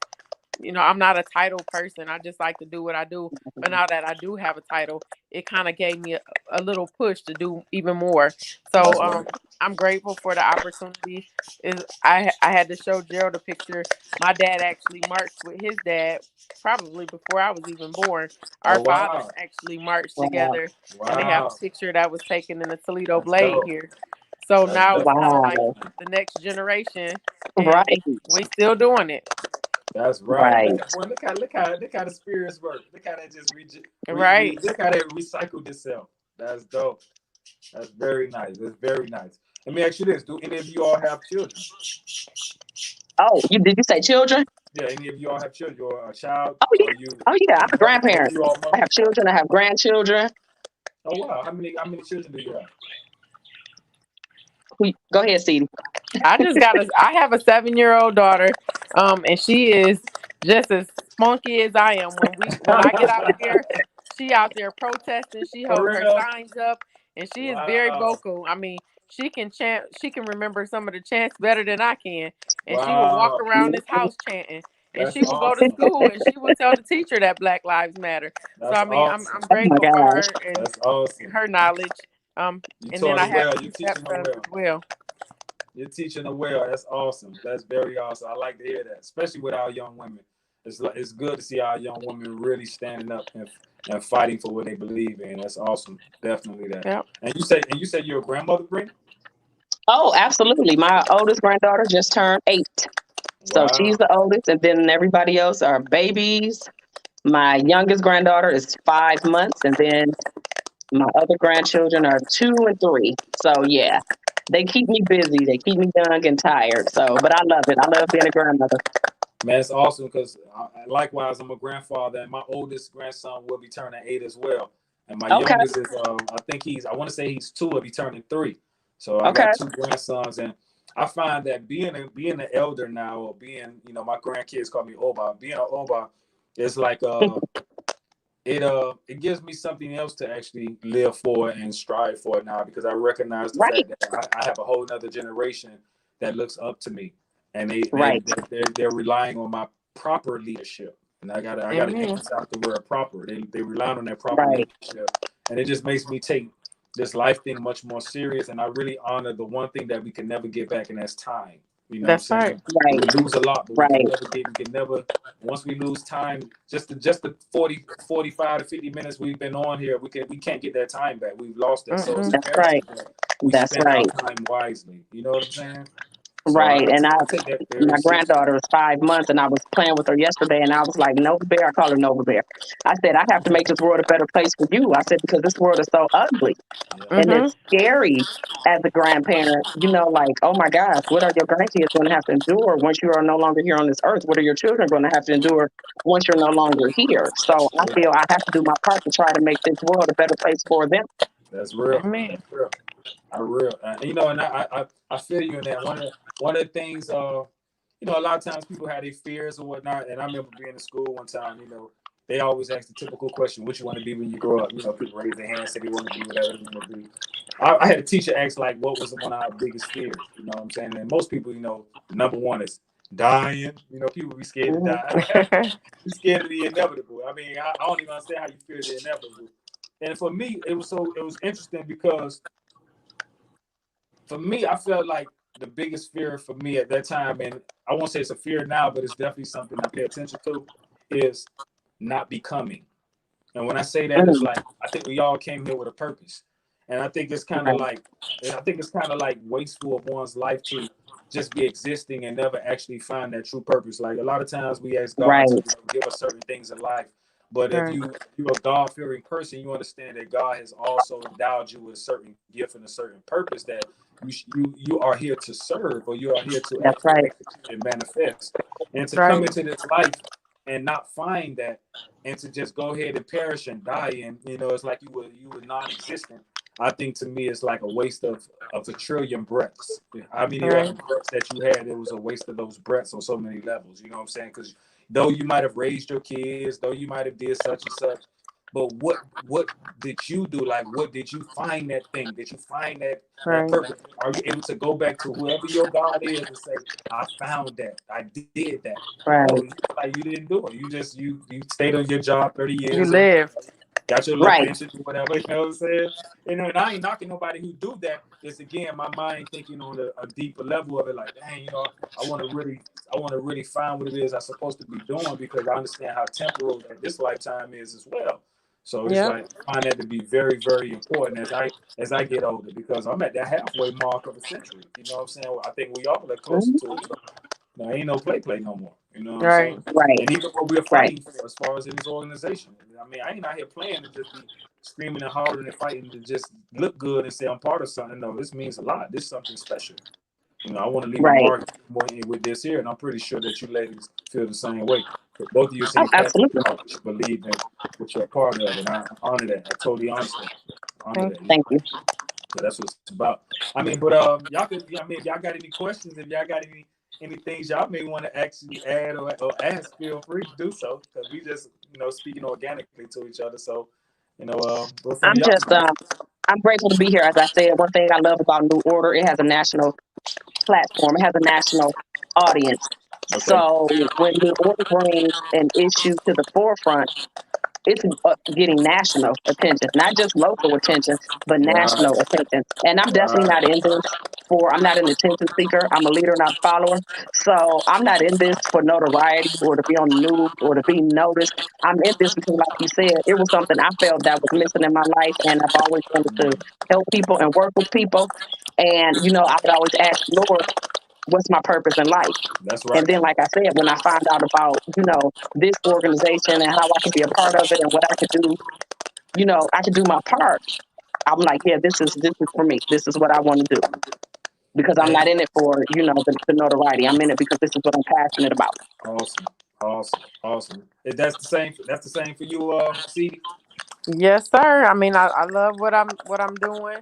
I'm not a title person. I just like to do what I do. But now that I do have a title, it kind of gave me a little push to do even more. So I'm grateful for the opportunity. Is I had to show Gerald a picture. My dad actually marched with his dad probably before I was even born. Our Oh fathers wow, actually marched Wow. together, and they have a wow, picture that was taken in the Toledo that's Blade dope. here. So That's now it's kind of like Wow. the next generation, and Right. we still doing it. That's right. Right. Look how the spirits work. Look how that just Right. look how that recycled itself. That's dope. That's very nice. That's very nice. Let me ask you this: do any of you all have children? Oh, did you say children? Yeah, any of you all have children? You're a child, Oh yeah. or you Oh yeah. I'm a both grandparent. you all I mothers? have children. I have grandchildren. Oh wow, how many children do you have? Go ahead, Cede. I have a 7-year-old daughter, and she is just as spunky as I am. When I get out there, she out there protesting. She For hold her real? signs up, and she is very Wow, vocal. I mean, she can chant. She can remember some of the chants better than I can, and she will walk wow, around this house chanting. And that's she will go to awesome. school, and she will tell the teacher that Black Lives Matter. So That's I mean, I'm awesome. Oh my grateful for gosh. her and That's awesome. her knowledge. You And then taught I her have well. 2 You're teaching her stepsons well. as well. You're teaching her well. That's awesome. That's very awesome. I like to hear that, especially with our young women. It's good to see our young women really standing up and fighting for what they believe in. That's awesome. Definitely that. Yep. And you say you're a grandmother, Brent? Oh, absolutely. My oldest granddaughter just turned 8. So she's Wow. the oldest, and then everybody else are babies. My youngest granddaughter is 5 months, and then my other grandchildren are 2 and 3. So yeah, they keep me busy. They keep me young and tired. So, but I love it. I love being a grandmother. Man, it's awesome because likewise, I'm a grandfather, and my oldest grandson will be turning 8 as well. And my Okay. youngest is, I want to say he's 2, he'll be turning 3. So I Okay. got 2 grandsons, and I find that being an elder now, or being, my grandkids call me Oba. Being an Oba is like it gives me something else to actually live for and strive for now, because I recognize the Right. fact that I have a whole other generation that looks up to me, and Right. they're relying on my proper leadership, and I gotta Hmm. emphasize the word proper. They rely on that proper Right. leadership, and it just makes me take this life thing much more serious, and I really honor the one thing that we can never get back, and that's time. You know what I'm That's right. saying? We Right. can lose a lot, but Right. we can never, once we lose time, just the 45 to 50 minutes we've been on here, we can't get that time back. We've lost that. So it's Mm-mm. That's right. imperative that we That's spend our right. time wisely. You know what I'm saying? So Right. And I take that very my seriously. granddaughter is 5 months, and I was playing with her yesterday, and I was like, Nova Bear. I call her Nova Bear. I said, I have to make this world a better place for you. I said, because this world is so ugly. Yeah, And Mm-hmm. it's scary as a grandparent, like, oh my gosh, what are your grandkids going to have to endure once you are no longer here on this earth? What are your children going to have to endure once you're no longer here? So I yeah, feel I have to do my part to try to make this world a better place for them. that's real. Amen. That's real. I real. And I feel you in that. One of the things, a lot of times people have their fears or whatnot. And I remember being in school one time. They always ask the typical question, "What you want to be when you grow up?" People raise their hands, say they want to be whatever they want to be. I had a teacher ask, like, what was one of our biggest fears? You know what I'm saying? And most people, number one is dying. People be scared to Mhm. die. Be scared of the inevitable. I mean, I don't even understand how you fear the inevitable. And for me, it was interesting because for me, I felt like the biggest fear for me at that time, and I won't say it's a fear now, but it's definitely something I pay attention to, is not becoming. And when I say that, it's Mhm. like I think we all came here with a purpose, and Right. I think it's kind of like wasteful of one's life to just be existing and never actually find that true purpose. Like a lot of times we ask God to Right. give us certain things in life, but if Right. you're a God fearing person, you understand that God has also endowed you with a certain gift and a certain purpose that you are here to serve, or you are here to That's actually right. execute and manifest, and That's to come right. into this life and not find that, and to just go ahead and perish and die, and it's like you were non-existent. I think to me it's like a waste of a trillion breaths. How many Right. other breaths that you had, it was a waste of those breaths on so many levels. You know what I'm saying? Because though you might have raised your kids, though you might have did such and such, but what did you do? Like, what did you find that thing? Did you find that Right. purpose? Are you able to go back to whoever your God is and say, I found that, I did that? Right. No, like you didn't do it. You just you stayed on your job 30 You years and lived. got your little Right. pension or whatever. You know what I'm saying? You know, and I ain't knocking nobody who do that. It's again my mind thinking on a deeper level of it. Like, dang, you know, I want to really find what it is I'm supposed to be doing because I understand how temporal that this lifetime is as well. So it's Yep. like I find that to be very, very important as I get older because I'm at that halfway mark of a century. You know what I'm saying? I think we all are closer Mhm. to it. So now ain't no play no more. You know what I'm Right. saying? Right. And even what we're Right. fighting for as far as in this organization. I mean, I ain't out here playing to just be screaming and hollering and fighting to just look good and say I'm part of something. No, this means a lot. This is something special. You know, I want to leave a Right. mark with this here, and I'm pretty sure that you ladies feel the same way. But both of you Oh, seem passionate absolutely. about what you believe in, what you're a part of, and I honor that. I totally understand. Honor Thank that. Thank you. So that's what it's about. I mean, but y'all could. I mean, if y'all got any questions, if y'all got any things y'all may want to actually add or ask, feel free to do so because we just speaking organically to each other. So what from I'm y'all? just I'm grateful to be here. As I said, one thing I love about New Order, it has a national platform. It has a national audience. Okay. So when New Order brings an issue to the forefront, it's getting national attention, not just local attention, but Right. national attention. And I'm definitely Right. not in this I'm not an attention seeker. I'm a leader, not a follower. So I'm not in this for notoriety or to be on the news or to be noticed. I'm in this because, like you said, it was something I felt that was missing in my life. And I've always wanted to help people and work with people. And, I would always ask the Lord, what's my purpose in life? That's And right. then, like I said, when I find out about, this organization and how I can be a part of it and what I could do, I could do my part. I'm like, yeah, this is for me. This is what I want to do because I'm And not in it for, the notoriety. I'm in it because this is what I'm passionate about. awesome, awesome. If that's the same for you, CD. Yes, sir. I mean, I love what I'm doing.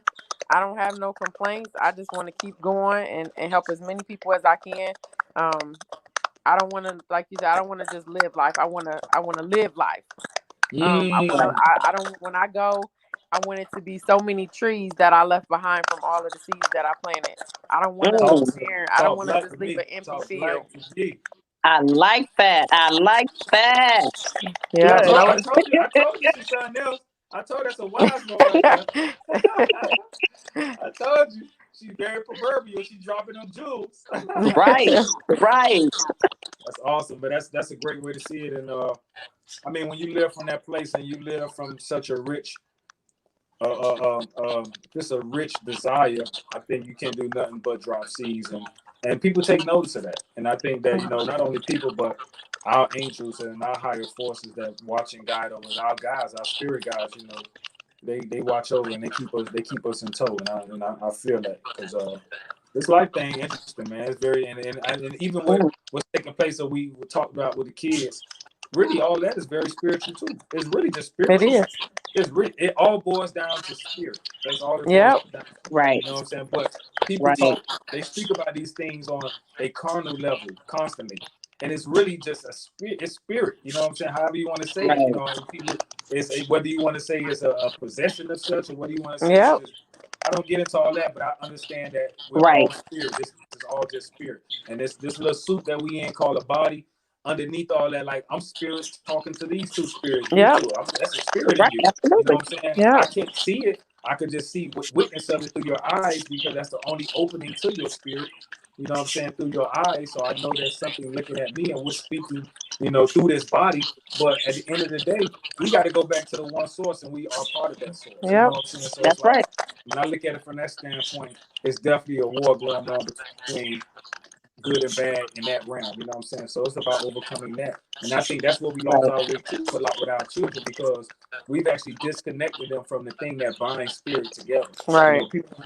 I don't have no complaints. I just want to keep going and help as many people as I can. Um, I don't want to, like you said, I don't want to just live life. I want to live life. Mm, I don't, when I go, I want it to be so many trees that I left behind from all of the seeds that I planted. I don't want to talk leave Mm, to me. there. I don't Talk want to black to just leave me. an empty Talk field. black to me. I like that. I like that. Yeah, Good. no. I told you she's something else. I told you that's a wise one right there. I told you she's very proverbial. She's dropping them jewels. Right. Right. That's awesome, but that's a great way to see it. And I mean, when you live from that place and you live from such a rich, just a rich desire, I think you can't do nothing but drop seeds, and people take notice of that. And I think that not only people, but our angels and our higher forces that watch and guide over our guys, our spirit guides, they watch over and they keep us in tow, and I feel that because this life thing interesting, man. It's very and even with Mm, what's taking place that we talked about with the kids, really all that is very spiritual too. It's really just It spiritual. is. It all boils down to spirit. That's all it boils Yep. down to. right. You know what I'm saying? But people Right. they speak about these things on a carnal level constantly. And it's really just it's spirit. You know what I'm saying? However you want to say it. Right. And people, whether you want to say it's a possession of such, or whether you want to say it's Yep. just. I don't get into all that, but I understand that we're Right. all spirit. This is all just spirit. And this little suit that we in called a body, underneath all that, like I'm spirits talking to these two spirits, you Yep. two. That's a spirit in Right. you. You know Absolutely. what I'm saying? I Yep. can't see it. I could just see witness of it through your eyes because that's the only opening to your spirit. You know what I'm saying? Through your eyes. So I know there's something looking at me and we're speaking, through this body. But at the end of the day, we got to go back to the one source and we are part of that source. You know Yep. what I'm saying? So That's it's like, right. when I look at it from that standpoint, it's definitely a war going on between good and bad in that realm. You know what I'm saying? So it's about overcoming that. And I think that's what we lost Right. our way to a lot with our children because we've actually disconnected them from the thing that binds spirit together. Right.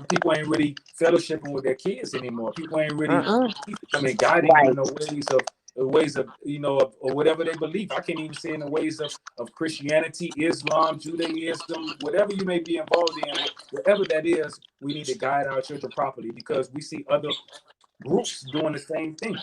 People ain't really fellowshipping with their kids anymore. People ain't really Mm-mm. teaching them and guiding them Right. in the ways of ways of, or whatever they believe. I can't even say in the ways of Christianity, Islam, Judaism, whatever you may be involved in, whatever that is, we need to guide our children properly, because we see other groups doing the same thing.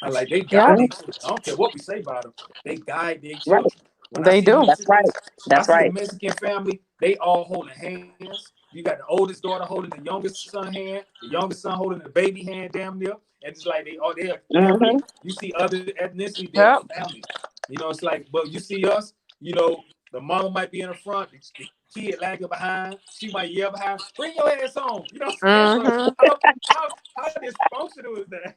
Like they guide their children. I don't care what we say about them. They guide their children. When They do. That's right. I see a Mexican family, they all holding hands. You got the oldest daughter holding the youngest son hand, the youngest son holding the baby hand, damn near. And it's like they're family. You see other ethnicity, they're family. It's like, but you see us, the mama might be in the front, the kid lagging behind. She might yell behind, bring your ass home. You know what I'm saying? So how dysfunctional is that?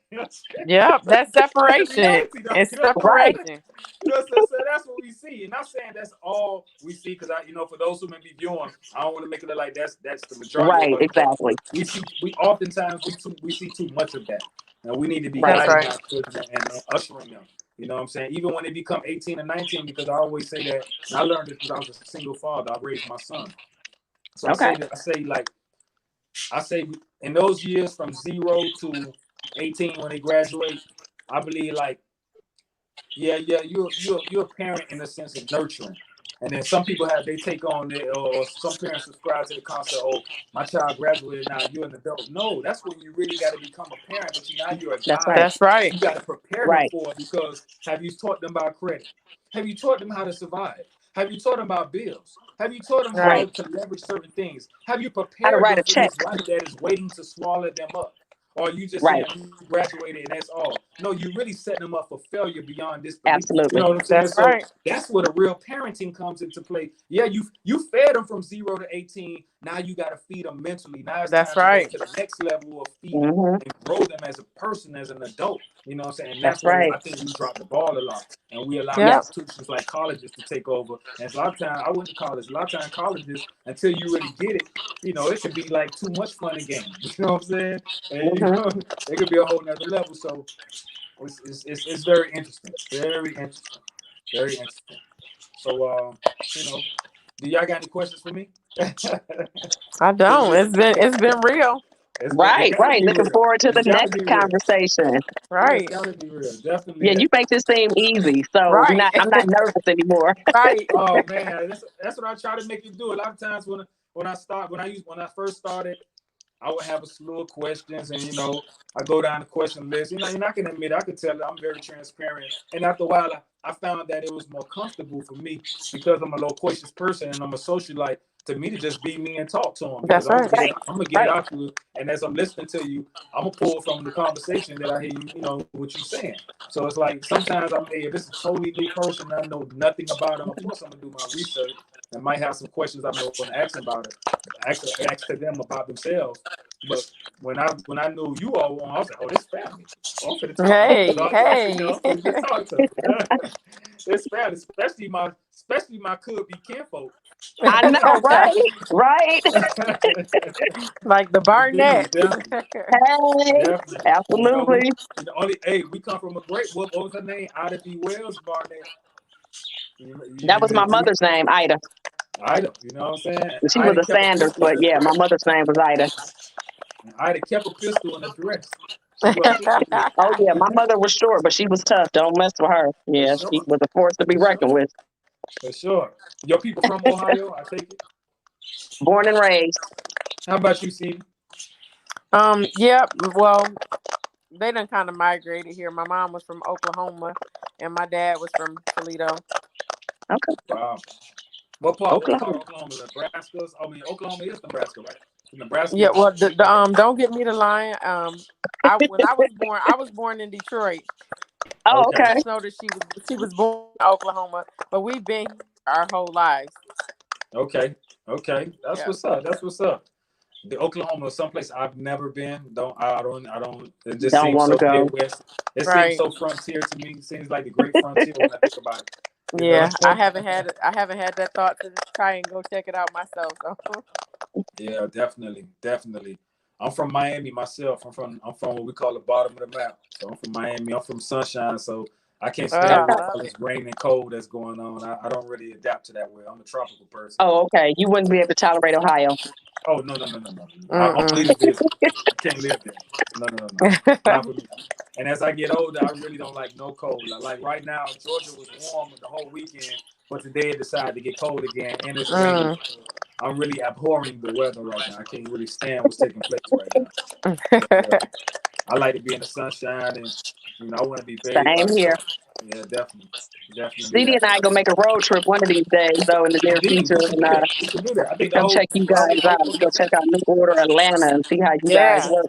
Yeah, that's separation. It's separation. So that's what we see. And I'm saying that's all we see, because for those who may be viewing, I don't want to make it look like that's the majority. Right, exactly. We oftentimes see too much of that. And we need to be guiding our children and ushering them. You know what I'm saying? Even when they become 18 and 19, because I always say that, and I learned this because I was a single father. I raised my son. So I say in those years from 0 to 18 when they graduate, I believe you're a parent in the sense of nurturing. And then some people they take on it, or some parents subscribe to the concept, oh, my child graduated, now you're an adult. No, that's when you really got to become a parent, but now you're a guide. That's right. You got to prepare them for it, because have you taught them about credit? Have you taught them how to survive? Have you taught them about bills? Have you taught them how to leverage certain things? Have you prepared them for this life that is waiting to swallow them up? Or you just saying you graduated and that's all? No, you really setting them up for failure beyond this belief. Absolutely. You know what I'm saying? That's right. That's where the real parenting comes into play. Yeah, you fed them from 0 to 18. Now you got to feed them mentally. Now it's time to go to the next level of feeding and grow them as a person, as an adult. You know what I'm saying? And that's where I think we drop the ball a lot. And we allow institutions like colleges to take over. And a lot of times, I went to college. A lot of times colleges, until you really get it, it could be like too much fun and games. You know what I'm saying? And it could be a whole nother level. So it's very interesting. Very interesting. Very interesting. So do y'all got any questions for me? I don't. It's been real. Right. Looking forward to the next conversation. Right. It's gotta be real. Definitely. Yeah, you make this seem easy, so I'm not nervous anymore. Right. Oh man, that's what I try to make you do. A lot of times when I first started, I would have a slew of questions, and I go down the question list. And I can admit, I could tell I'm very transparent. And after a while, I found that it was more comfortable for me, because I'm a loquacious person and I'm a socialite, to me to just be me and talk to them. That's right. I'm gonna get it out to you, and as I'm listening to you, I'm gonna pull from the conversation that I hear what you're saying. So it's like sometimes if it's a totally new person, I know nothing about them. Of course, I'm gonna do my research. I might have some questions I'm going to ask about it. Ask to them about themselves. But when I knew you all won, I was like, oh, this family. Oh, I'm finna talk I'm finna talk to them. It's family, especially my could be kinfolk. I know, right? Like the Barnett. Hey, absolutely. We come from a great. What was her name? Ida B. Wells Barnett. That was my mother's name, Ida. Ida, you know what I'm saying? She was a Sanders, but yeah, my mother's name was Ida. Ida kept a pistol in the dress. Oh yeah, my mother was short, but she was tough. Don't mess with her. Yeah, she was a force to be reckoned with. For sure. Your people from Ohio, I take it? Born and raised. How about you, Steve? Yeah, well, they done kind of migrated here. My mom was from Oklahoma, and my dad was from Toledo. Okay. Wow. What part of Oklahoma? Nebraska? Oklahoma is Nebraska, right? Nebraska. Yeah, well, don't get me to lying. When I was born in Detroit. Oh, okay. I know that she was born in Oklahoma, but we've been here our whole lives. Okay. That's what's up. The Oklahoma is someplace I've never been. I don't. It just seems so Midwest. It seems so frontier to me. It seems like the great frontier when I think about it. Yeah, I haven't had that thought to try and go check it out myself. So. Yeah, definitely. I'm from Miami myself. I'm from what we call the bottom of the map. So I'm from Miami. I'm from Sunshine. So I can't I stand with love all it. this rain and cold that's going on. I don't really adapt to that way. I'm a tropical person. Oh, okay. You wouldn't be able to tolerate Ohio. Oh no. I Mm-mm. only to visit. I can't live there. No. Not for me. And as I get older, I really don't like no cold. Like right now, Georgia was warm the whole weekend, but today it decided to get cold again, and it's raining. Mm. I'm really abhorring the weather right now. I can't really stand what's taking place right now. Yeah. I like to be in the sunshine, and I want to be bathed by Same the here. sun. Yeah, definitely do CD that. and I gonna make a road trip one of these days, though, in the near Indeed, future, we should and do that. We should do that. I think the come whole check you whole, guys whole out. Go check out New Order Atlanta and see how you guys Yeah. work.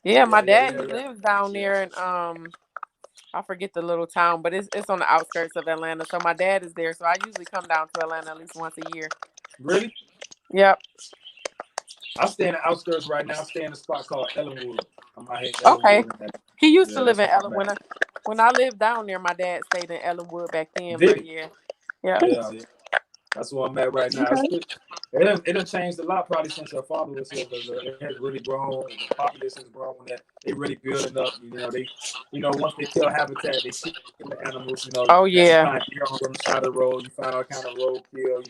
Yeah, my dad, he yeah. lives down there in I forget the little town, but it's on the outskirts of Atlanta. So my dad is there. So I usually come down to Atlanta at least once a year. Really? Yep. I stay in the outskirts right now. I stay in a spot called Ellenwood. I'm out here in Okay. Ellenwood. He used to Yeah, live that's in where Ellen I'm at. when I lived down there, my dad stayed in Ellenwood back then, Did but it? yeah. Yeah. Yeah. That's where I'm at right now. Okay. It done changed a lot probably since your father was here because it has really grown. The populace has grown. That they really building up. Once they kill habitat, they kill the animals. Oh You yeah. find deer on the side of the road. You find all kind of roadkill.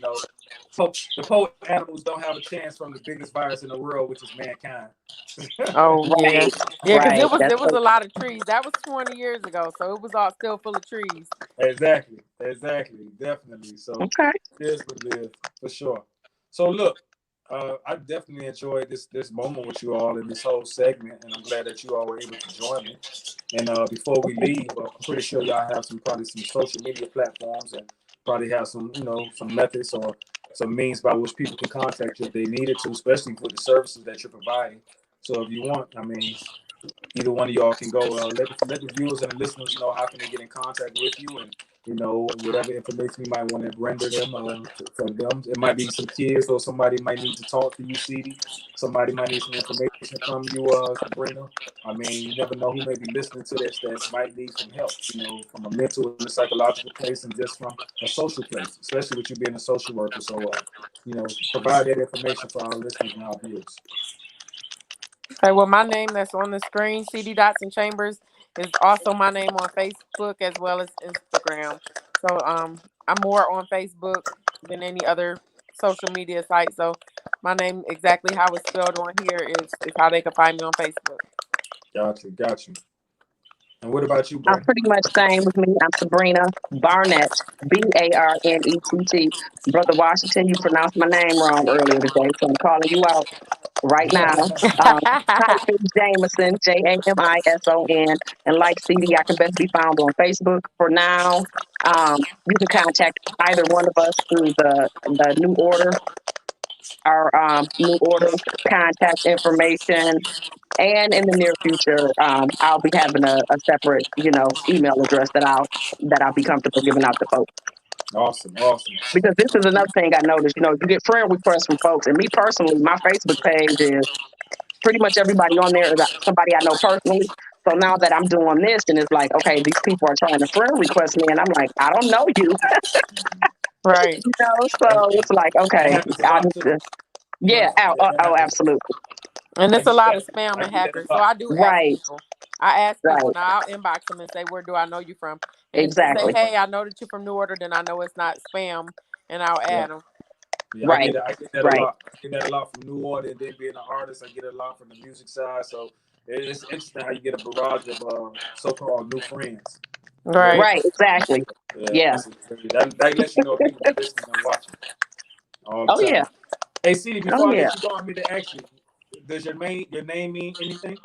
The poor animals don't have a chance from the biggest virus in the world, which is mankind. Oh yeah. Right, Yeah, because right. That's it was a lot of trees. That was 20 years ago, so it was all still full of trees. Exactly, definitely. So okay. it is what it is for sure. So look, I definitely enjoyed this moment with you all in this whole segment, and I'm glad that you all were able to join me. And before we leave, I'm pretty sure y'all have probably some social media platforms, and probably have some methods or some means by which people can contact you if they needed to, especially with the services that you're providing. So if you want, I mean, either one of y'all can go let the viewers and the listeners know how can they get in contact with you, and whatever information you might want to render them for them. It might be some kids, or somebody might need to talk to you, CD. Somebody might need some information from you, Sabrina. I mean, you never know who may be listening to this that might need some help, from a mental and a psychological place, and just from a social place, especially with you being a social worker. So provide that information for our listeners and our viewers. Okay, well, my name that's on the screen, CD Dots and Chambers, is also my name on Facebook as well as Instagram. So I'm more on Facebook than any other social media site. So my name exactly how it's spelled on here is how they can find me on Facebook. Got you. And what about you, I'm Brandon? pretty much same with me. I'm Sabrina Barnett, Barnett. Brother Washington, you pronounced my name wrong earlier today, so I'm calling you out right now. Um, hyphen Jamison, Jamison. And like CD, I can best be found on Facebook for now. You can contact either one of us through the New Order, our New Order contact information. And in the near future, I'll be having a separate, email address that I'll be comfortable giving out to folks. Awesome. Because this is another thing I noticed. You get friend requests from folks, and me personally, my Facebook page is pretty much everybody on there is somebody I know personally. So now that I'm doing this, and it's like, okay, these people are trying to friend request me, and I'm like, I don't know you, Right. So it's like, That okay, happens a I lot need too. to, You yeah, understand? That happens. absolutely, And I it's a get lot of that. spam I and get that hackers. a So lot. I do ask right, people. I ask people. right, Now I'll inbox them and say, where do I know you from? And if they say, exactly, hey, I know that you're from New Order, then I know it's not spam, and I'll Yeah. add them. Yeah, I right, get that. I get that a right, lot. I get that a lot from New Order, and then being an artist, I get it a lot from the music side. So it's interesting how you get a barrage of so-called new friends. Yeah, Right. right, exactly, yeah. that lets you know people be listening and watching all the Oh yeah, time. Hey, CD, oh before I yeah. let you go, I mean to ask you, does your name mean anything?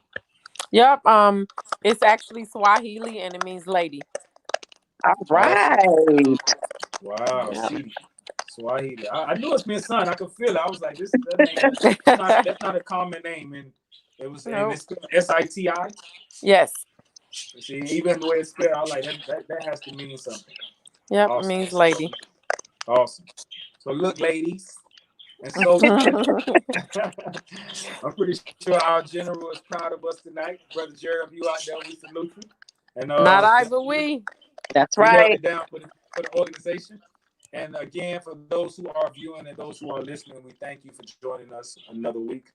Yep. It's actually Swahili and it means lady. All Awesome. right. Wow, Yep. CD. Swahili. I knew it's meant son. I could feel it. I was like, this that name. That's not a common name, and Nope. it's spelled SITI. Yes. See, even the way it's spelled, I was like that has to mean something. Yep. It Awesome, means lady. awesome. So look, ladies and soldiers, I'm pretty sure our general is proud of us tonight, brother Jerry. You out there, we salute you. And Not I, but we. That's we held right. it down for the organization. And again, for those who are viewing and those who are listening, we thank you for joining us another week.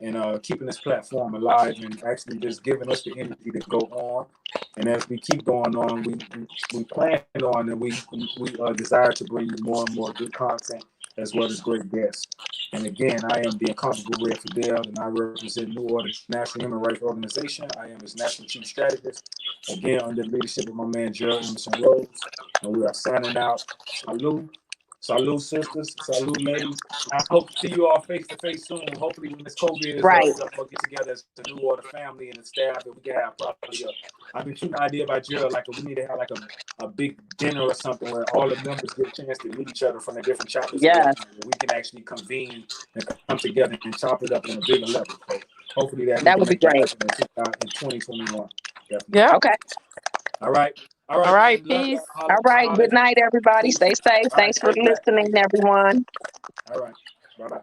and keeping this platform alive and actually just giving us the energy to go on. And as we keep going on, we plan on and we desire to bring you more and more good content as well as great guests. And again, I am the incomparable Red Fidel, and I represent New Order National Human Rights Organization. I am its National Chief Strategist, again under the leadership of my man Gerald Emerson Rose. And we are signing out. Salute. Salute, sisters. Salute, ladies. I hope to see you all face to face soon. Hopefully, when this COVID is Right. we'll get together as a New Order family and the staff, and we can have probably I've been shooting an idea by Gerald, like we need to have like a big dinner or something where all the members get a chance to meet each other from the different chapters. Yeah. Where we can actually convene and come together and chop it up on a bigger level. So hopefully that would be great. In 2021. Yeah. Okay. All right. All right. Peace. All right. Good night, everybody. Stay safe. Thanks for listening, everyone. All right. Bye-bye.